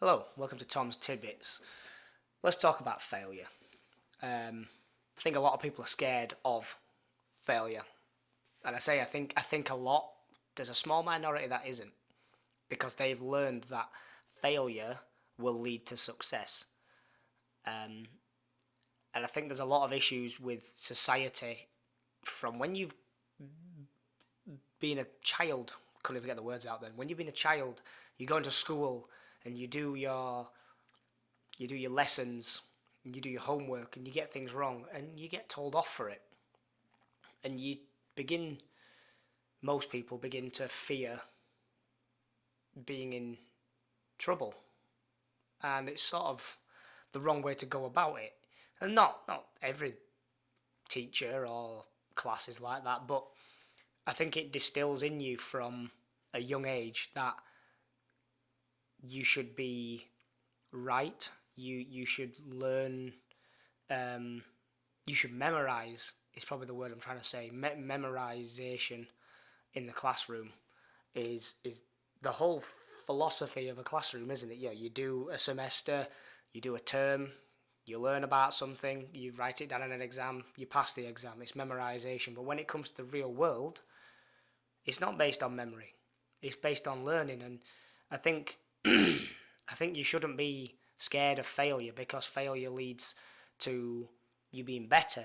Hello, welcome to Tom's Tidbits. Let's talk about failure. I think a lot of people are scared of failure, and I think a lot. There's a small minority that isn't because they've learned that failure will lead to success. And I think there's a lot of issues with society from when you've been a child. Couldn't even get the words out then. When you've been a child, you go into school and you do your lessons, and you do your homework, and you get things wrong, and you get told off for it, and begin. Most people begin to fear being in trouble, and it's sort of the wrong way to go about it. And not every teacher or class is like that, but I think it distills in you from a young age that you should be right. You should learn. Um, you should memorize. Is probably the word I'm trying to say. Memorization in the classroom is the whole philosophy of a classroom, isn't it? Yeah, you do a semester, you do a term, you learn about something, you write it down in an exam, you pass the exam. It's memorization. But when it comes to the real world, it's not based on memory. It's based on learning, and I think I think you shouldn't be scared of failure because failure leads to you being better.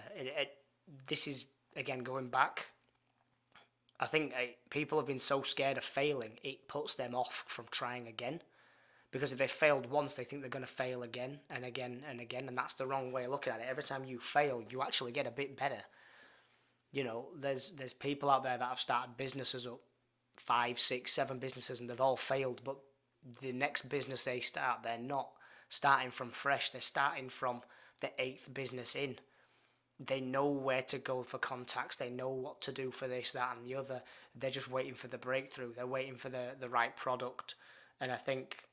This is again going back. I think people have been so scared of failing, it puts them off from trying again. Because if they failed once, they think they're going to fail again and again and again, and that's the wrong way of looking at it. Every time you fail, you actually get a bit better. There's people out there that have started businesses up, five, six, seven businesses, and they've all failed. But the next business they start, they're not starting from fresh. They're starting from the eighth business in. They know where to go for contacts. They know what to do for this, that, and the other. They're just waiting for the breakthrough. They're waiting for the right product. And I think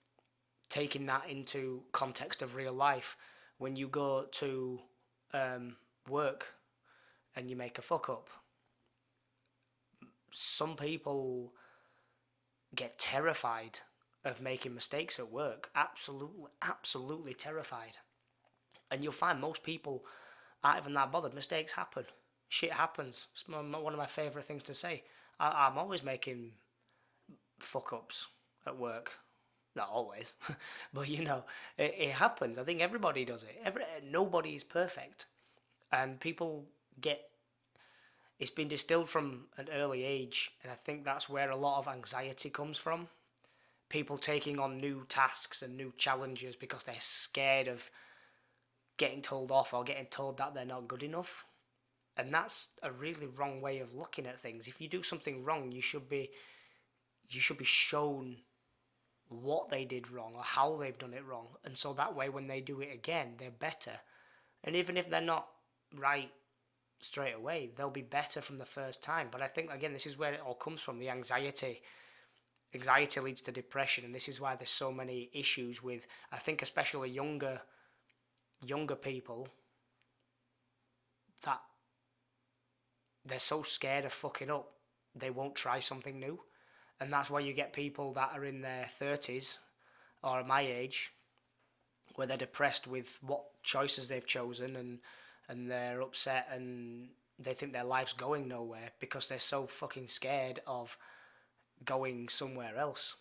taking that into context of real life, when you go to work and you make a fuck up, some people get terrified of making mistakes at work. Absolutely, absolutely terrified. And you'll find most people aren't even that bothered. Mistakes happen. Shit happens. It's one of my favourite things to say. I'm always making fuck ups at work. Not always, but it happens. I think everybody does it. Nobody is perfect, and people get. It's been distilled from an early age, and I think that's where a lot of anxiety comes from. People taking on new tasks and new challenges because they're scared of getting told off or getting told that they're not good enough. And that's a really wrong way of looking at things. If you do something wrong, you should be shown what they did wrong or how they've done it wrong. And so that way when they do it again, they're better. And even if they're not right straight away, they'll be better from the first time. But I think again this is where it all comes from, the anxiety. Anxiety leads to depression, and this is why there's so many issues with, I think, especially younger people, that they're so scared of fucking up they won't try something new. And that's why you get people that are in their 30s or my age where they're depressed with what choices they've chosen, and they're upset and they think their life's going nowhere because they're so fucking scared of going somewhere else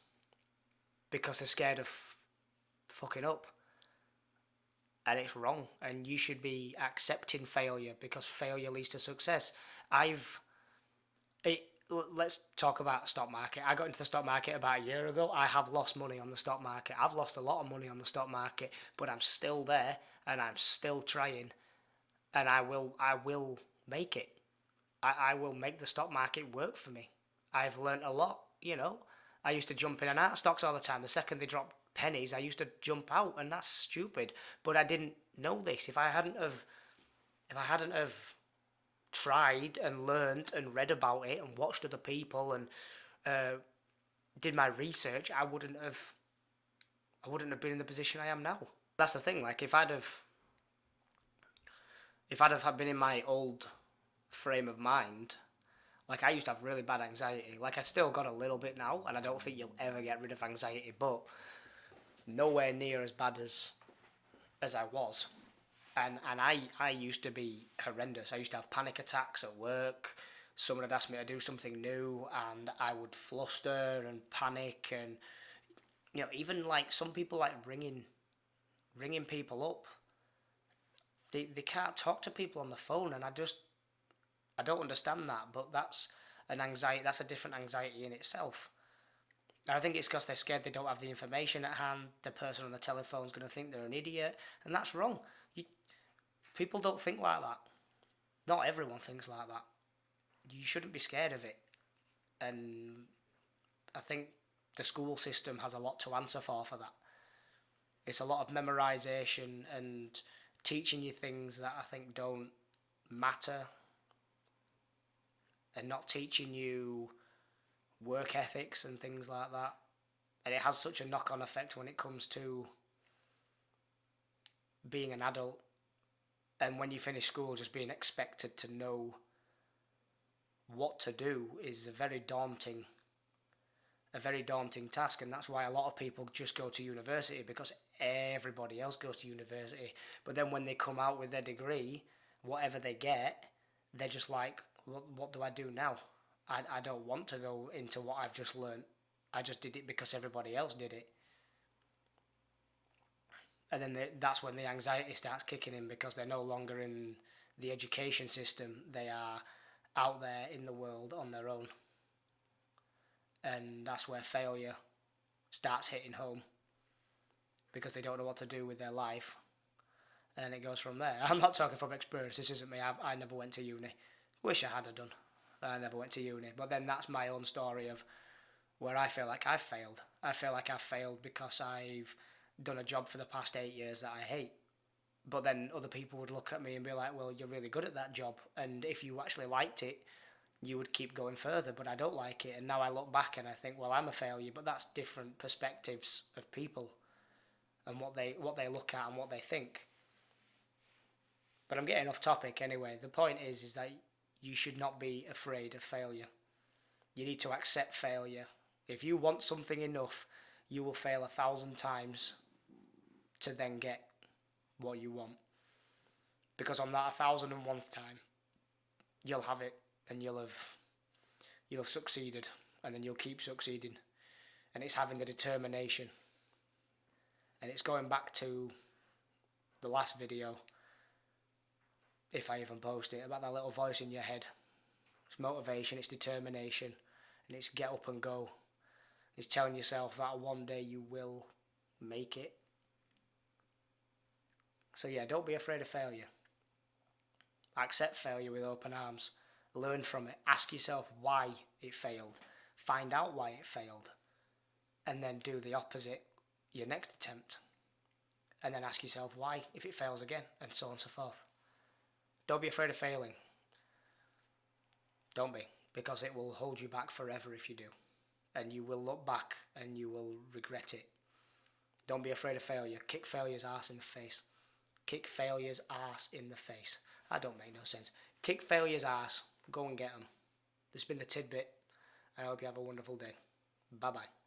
because they're scared of fucking up. And it's wrong, and you should be accepting failure because failure leads to success. I've it, let's talk about the stock market. I got into the stock market about a year ago. I have lost money on the stock market. I've lost a lot of money on the stock market, but I'm still there and I'm still trying, and I will make it. I will make the stock market work for me. I've learnt a lot. I used to jump in and out of stocks all the time. The second they dropped pennies, I used to jump out, and that's stupid. But I didn't know this. If I hadn't have tried and learned and read about it and watched other people and uh, did my research, I wouldn't have been in the position I am now. That's the thing. Like if I'd have been in my old frame of mind, like I used to have really bad anxiety. Like I still got a little bit now, and I don't think you'll ever get rid of anxiety. But nowhere near as bad as I was. And I used to be horrendous. I used to have panic attacks at work. Someone had asked me to do something new, and I would fluster and panic, and even like some people like ringing people up. They can't talk to people on the phone, and I don't understand that. But that's an anxiety. That's a different anxiety in itself. And I think it's because they're scared they don't have the information at hand. The person on the telephone is going to think they're an idiot, and that's wrong. You, People don't think like that. Not everyone thinks like that. You shouldn't be scared of it. And I think the school system has a lot to answer for that. It's a lot of memorization and teaching you things that I think don't matter, and not teaching you work ethics and things like that. And it has such a knock on effect when it comes to being an adult, and when you finish school, just being expected to know what to do is a very daunting task. And that's why a lot of people just go to university, because everybody else goes to university. But then when they come out with their degree, whatever they get, they're just like, what do I do now? I don't want to go into what I've just learned. I just did it because everybody else did it. And then that's when the anxiety starts kicking in, because they're no longer in the education system. They are out there in the world on their own. And that's where failure starts hitting home, because they don't know what to do with their life. And it goes from there. I'm not talking from experience. This isn't me. I never went to uni. Wish I had done. I never went to uni. But then that's my own story of where I feel like I've failed. I feel like I've failed because I've done a job for the past 8 years that I hate. But then other people would look at me and be like, well, you're really good at that job. And if you actually liked it, you would keep going further. But I don't like it. And now I look back and I think, well, I'm a failure. But that's different perspectives of people and what they look at and what they think. But I'm getting off topic anyway. The point is that you should not be afraid of failure. You need to accept failure. If you want something enough, you will fail 1,000 times to then get what you want. Because on that 1,001th time, you'll have it, and you'll have succeeded, and then you'll keep succeeding. And it's having the determination. And it's going back to the last video, if I even post it, about that little voice in your head. It's motivation, it's determination, and it's get up and go. It's telling yourself that one day you will make it. So yeah, don't be afraid of failure. Accept failure with open arms. Learn from it. Ask yourself why it failed. Find out why it failed. And then do the opposite your next attempt. And then ask yourself why if it fails again, and so on and so forth. Don't be afraid of failing. Don't be, because it will hold you back forever if you do. And you will look back and you will regret it. Don't be afraid of failure. Kick failure's ass in the face. Kick failure's ass in the face. That don't make no sense. Kick failure's ass. Go and get them. This has been The Tidbit, and I hope you have a wonderful day. Bye-bye.